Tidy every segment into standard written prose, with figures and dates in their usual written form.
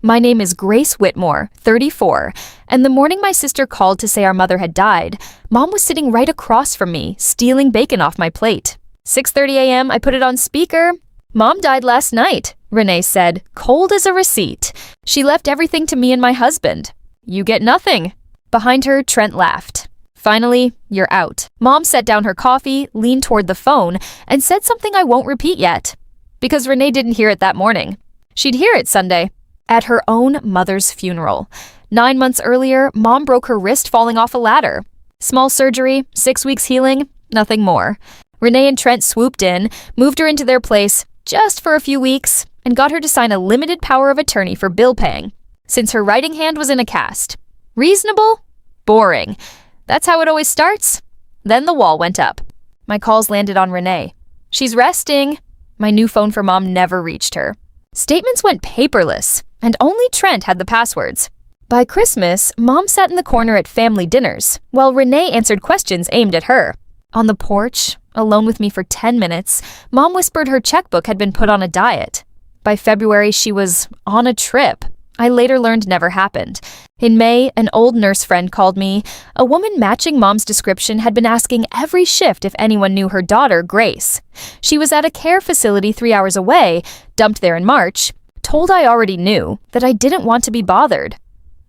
My name is Grace Whitmore, 34, and the morning my sister called to say our mother had died, Mom was sitting right across from me, stealing bacon off my plate. 6:30 a.m., I put it on speaker. Mom died last night, Renee said, cold as a receipt. She left everything to me and my husband. You get nothing. Behind her, Trent laughed. Finally, you're out. Mom set down her coffee, leaned toward the phone, and said something I won't repeat yet. Because Renee didn't hear it that morning. She'd hear it Sunday, at her own mother's funeral. 9 months earlier, Mom broke her wrist falling off a ladder. Small surgery, 6 weeks healing, nothing more. Renee and Trent swooped in, moved her into their place just for a few weeks, and got her to sign a limited power of attorney for bill paying, since her writing hand was in a cast. Reasonable? Boring. That's how it always starts. Then the wall went up. My calls landed on Renee. She's resting. My new phone for Mom never reached her. Statements went paperless, and only Trent had the passwords. By Christmas, Mom sat in the corner at family dinners, while Renee answered questions aimed at her. On the porch, alone with me for 10 minutes, Mom whispered her checkbook had been put on a diet. By February, she was on a trip. I later learned never happened. In May, an old nurse friend called me. A woman matching Mom's description had been asking every shift if anyone knew her daughter, Grace. She was at a care facility 3 hours away, dumped there in March, told I already knew, that I didn't want to be bothered.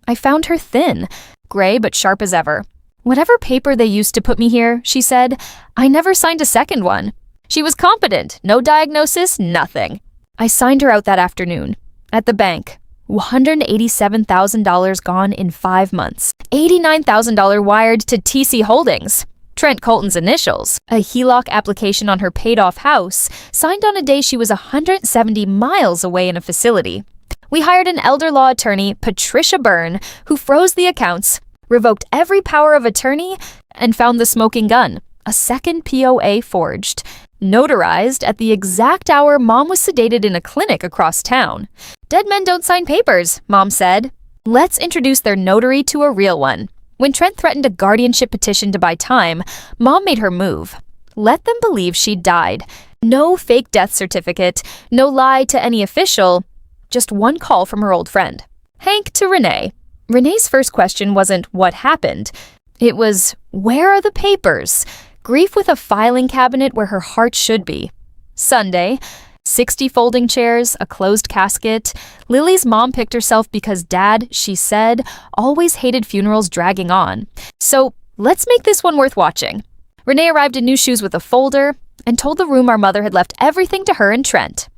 I found her thin, gray but sharp as ever. Whatever paper they used to put me here, she said, I never signed a second one. She was competent, no diagnosis, nothing. I signed her out that afternoon. At the bank. $187,000 gone in 5 months. $89,000 wired to TC Holdings. Trent Colton's initials. A HELOC application on her paid-off house, signed on a day she was 170 miles away in a facility. We hired an elder law attorney, Patricia Byrne, who froze the accounts, revoked every power of attorney, and found the smoking gun, a second POA forged, notarized at the exact hour Mom was sedated in a clinic across town. Dead men don't sign papers, Mom said. Let's introduce their notary to a real one. When Trent threatened a guardianship petition to buy time, Mom made her move. Let them believe she'd died. No fake death certificate, no lie to any official, just one call from her old friend. Hank to Renee. Renee's first question wasn't what happened. It was, where are the papers? Grief with a filing cabinet where her heart should be. Sunday, 60 folding chairs, a closed casket. Lily's mom picked herself because Dad, she said, always hated funerals dragging on. So let's make this one worth watching. Renee arrived in new shoes with a folder and told the room our mother had left everything to her and Trent.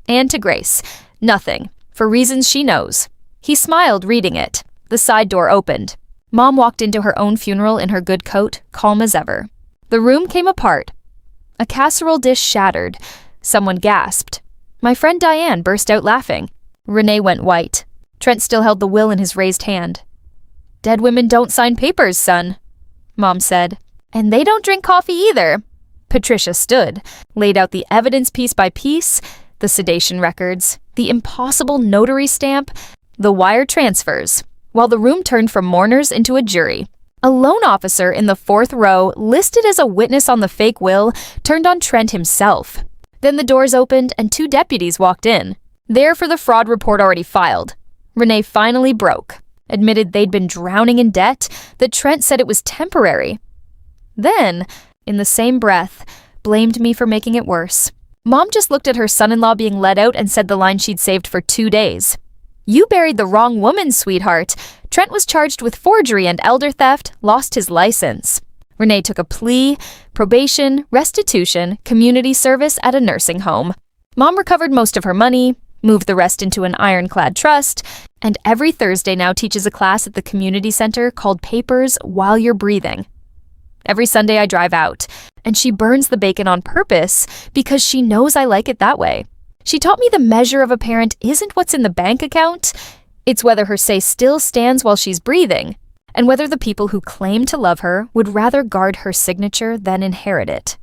And to Grace. Nothing. For reasons she knows. He smiled reading it. The side door opened. Mom walked into her own funeral in her good coat, calm as ever. The room came apart. A casserole dish shattered. Someone gasped. My friend Diane burst out laughing. Renee went white. Trent still held the will in his raised hand. Dead women don't sign papers, son, Mom said. And they don't drink coffee either. Patricia stood, laid out the evidence piece by piece, the sedation records, the impossible notary stamp, the wire transfers, while the room turned from mourners into a jury. A loan officer in the 4th row, listed as a witness on the fake will, turned on Trent himself. Then the doors opened and 2 deputies walked in, there for the fraud report already filed. Renee finally broke, admitted they'd been drowning in debt, that Trent said it was temporary. Then, in the same breath, blamed me for making it worse. Mom just looked at her son-in-law being let out and said the line she'd saved for 2 days. You buried the wrong woman, sweetheart. Trent was charged with forgery and elder theft, lost his license. Renee took a plea, probation, restitution, community service at a nursing home. Mom recovered most of her money, moved the rest into an ironclad trust, and every Thursday now teaches a class at the community center called Papers While You're Breathing. Every Sunday I drive out, and she burns the bacon on purpose because she knows I like it that way. She taught me the measure of a parent isn't what's in the bank account, it's whether her say still stands while she's breathing, and whether the people who claim to love her would rather guard her signature than inherit it.